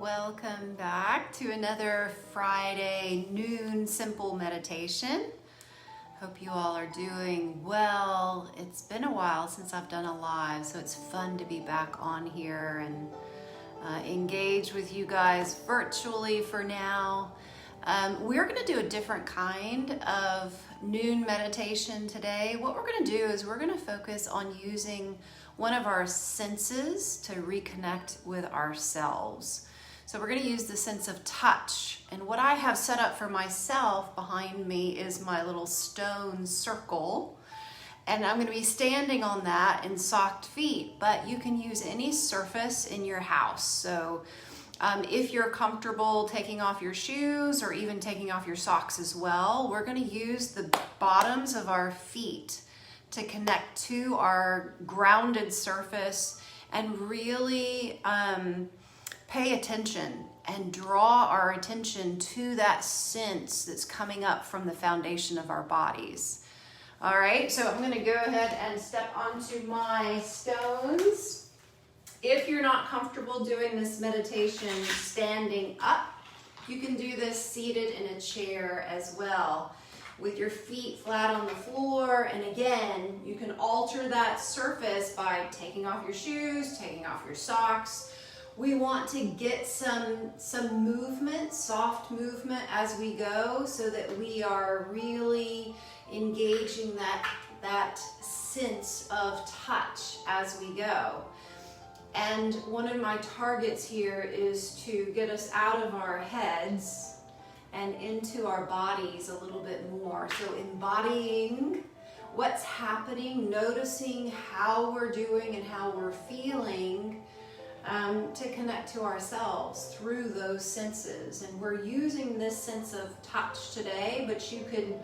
Welcome back to another Friday noon simple meditation. Hope you all are doing well. It's been a while since I've done a live, so it's fun to be back on here and engage with you guys virtually for now. We're going to do a different kind of noon meditation today. What we're going to do is we're going to focus on using one of our senses to reconnect with ourselves. So we're going to use the sense of touch. And what I have set up for myself behind me is my little stone circle. And I'm going to be standing on that in socked feet, but you can use any surface in your house. So if you're comfortable taking off your shoes or even taking off your socks as well, we're going to use the bottoms of our feet to connect to our grounded surface and really pay attention and draw our attention to that sense that's coming up from the foundation of our bodies. All right, so I'm going to go ahead and step onto my stones. If you're not comfortable doing this meditation standing up, you can do this seated in a chair as well, with your feet flat on the floor. And again, you can alter that surface by taking off your shoes, taking off your socks. We want to get some movement, soft movement as we go, so that we are really engaging that sense of touch as we go. And one of my targets here is to get us out of our heads and into our bodies a little bit more. So embodying what's happening, noticing how we're doing and how we're feeling, to connect to ourselves through those senses. And we're using this sense of touch today, but you can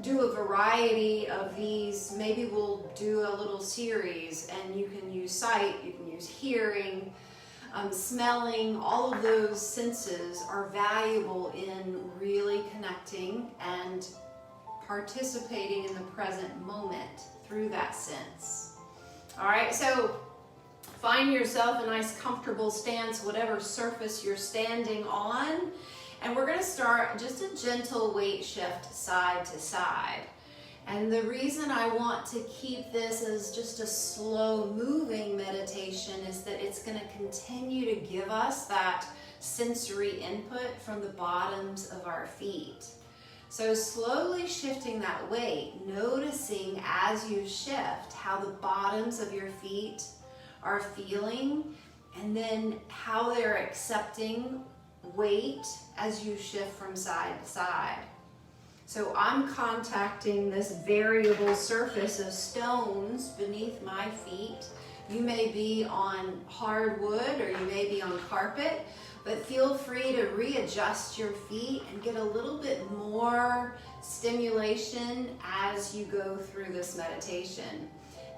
do a variety of these. Maybe we'll do a little series, and you can use sight, you can use hearing, smelling. All of those senses are valuable in really connecting and participating in the present moment through that sense. All right, so find yourself a nice comfortable stance, whatever surface you're standing on. And we're going to start just a gentle weight shift side to side. And the reason I want to keep this as just a slow moving meditation is that it's going to continue to give us that sensory input from the bottoms of our feet. So slowly shifting that weight, noticing as you shift how the bottoms of your feet are feeling, and then how they're accepting weight as you shift from side to side. So I'm contacting this variable surface of stones beneath my feet. You may be on hardwood or you may be on carpet, but feel free to readjust your feet and get a little bit more stimulation as you go through this meditation.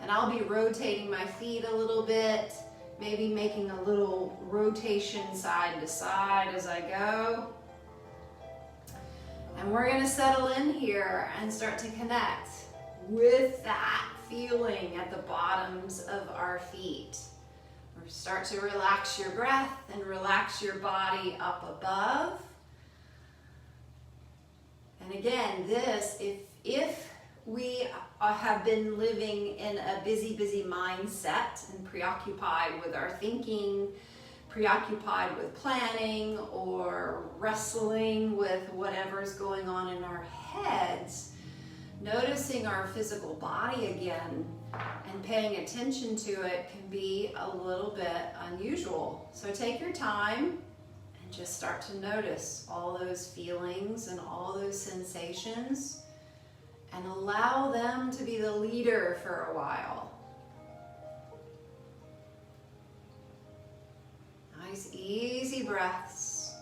And I'll be rotating my feet a little bit, maybe making a little rotation side to side as I go. And we're going to settle in here and start to connect with that feeling at the bottoms of our feet. Or start to relax your breath and relax your body up above. And again, this, if we have been living in a busy mindset and preoccupied with our thinking, preoccupied with planning, or wrestling with whatever's going on in our heads, noticing our physical body again and paying attention to it can be a little bit unusual. So take your time and just start to notice all those feelings and all those sensations, and allow them to be the leader for a while. Nice, easy breaths.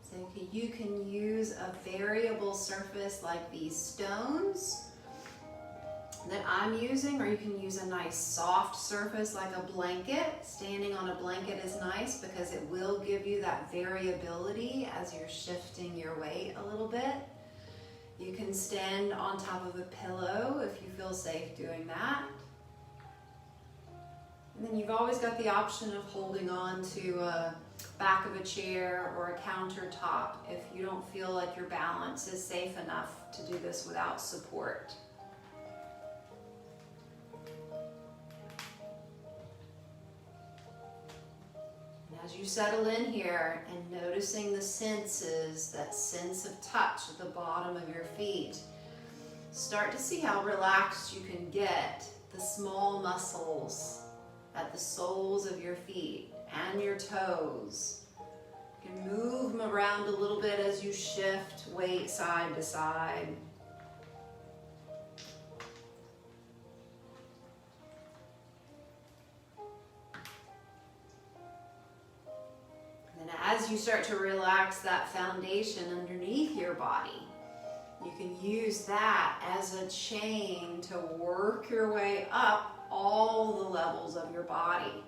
So you can use a variable surface like these stones, that I'm using, or you can use a nice soft surface like a blanket. Standing on a blanket is nice because it will give you that variability as you're shifting your weight a little bit. You can stand on top of a pillow if you feel safe doing that. And then you've always got the option of holding on to a back of a chair or a countertop if you don't feel like your balance is safe enough to do this without support. As you settle in here and noticing the senses, that sense of touch at the bottom of your feet, start to see how relaxed you can get the small muscles at the soles of your feet and your toes. You can move them around a little bit as you shift weight side to side. As you start to relax that foundation underneath your body, you can use that as a chain to work your way up all the levels of your body.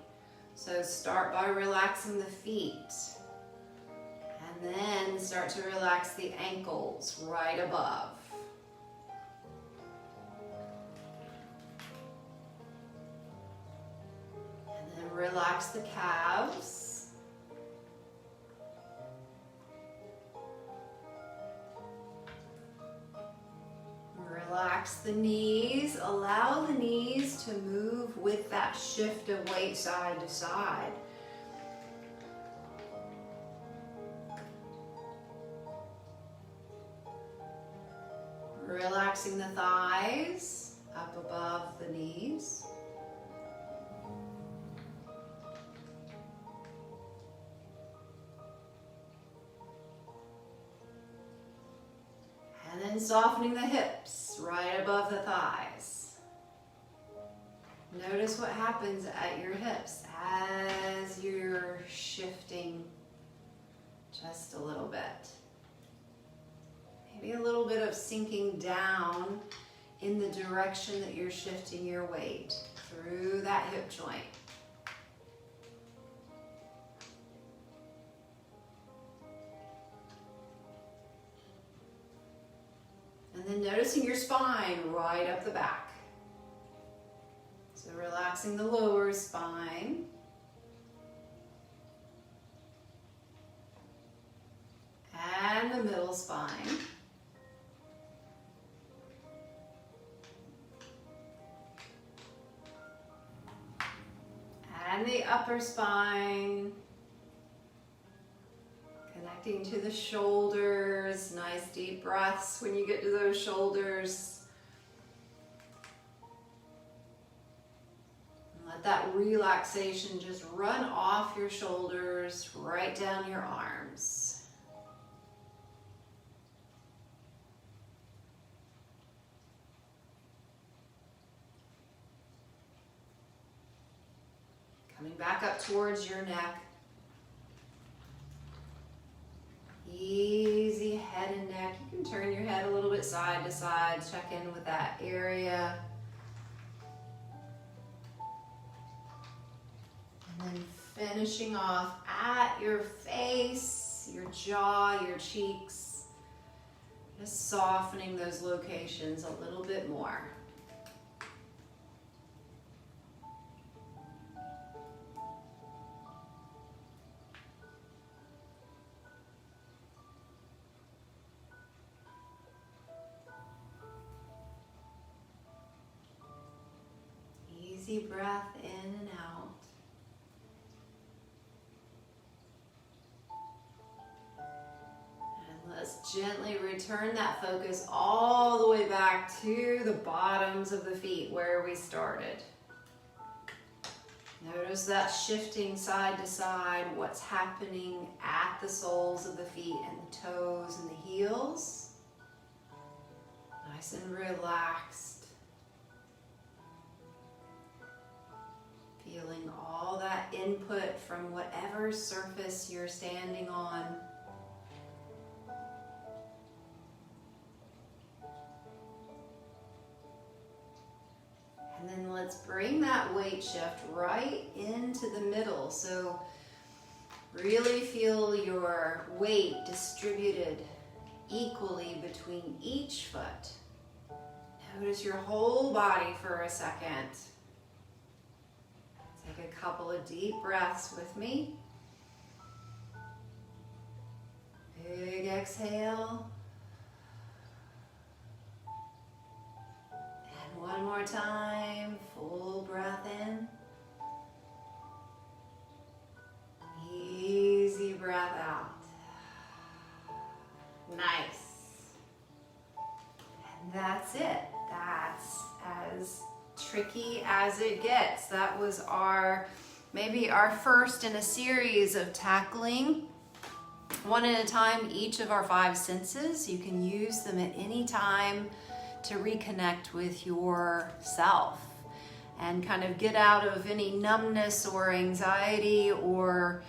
So start by relaxing the feet, and then start to relax the ankles right above. And then relax the calves. Relax the knees. Allow the knees to move with that shift of weight side to side. Relaxing the thighs up above the knees. And then softening the hips right above the thighs. Notice what happens at your hips as you're shifting just a little bit. Maybe a little bit of sinking down in the direction that you're shifting your weight through that hip joint. And then noticing your spine right up the back. So relaxing the lower spine. And the middle spine. And the upper spine. Connecting to the shoulders, nice deep breaths when you get to those shoulders. And let that relaxation just run off your shoulders, right down your arms. Coming back up towards your neck. Easy head and neck. You can turn your head a little bit side to side. Check in with that area. And then finishing off at your face, your jaw, your cheeks. Just softening those locations a little bit more. Easy breath in and out. And let's gently return that focus all the way back to the bottoms of the feet where we started. Notice that shifting side to side, what's happening at the soles of the feet and the toes and the heels. Nice and relaxed. Feeling all that input from whatever surface you're standing on. And then let's bring that weight shift right into the middle. So really feel your weight distributed equally between each foot. Notice your whole body for a second. Take a couple of deep breaths with me. Big exhale. And one more time, full breath in. Easy breath out. Nice. And that's it. That's as tricky as it gets. That was maybe our first in a series of tackling one at a time each of our 5 senses. You can use them at any time to reconnect with yourself and kind of get out of any numbness or anxiety or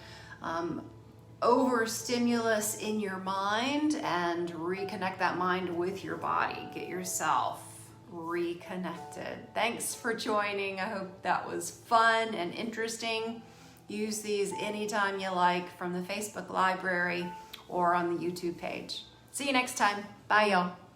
overstimulus in your mind and reconnect that mind with your body. Get yourself reconnected. Thanks for joining. I hope that was fun and interesting. Use these anytime you like from the Facebook library or on the YouTube page. See you next time. Bye, y'all.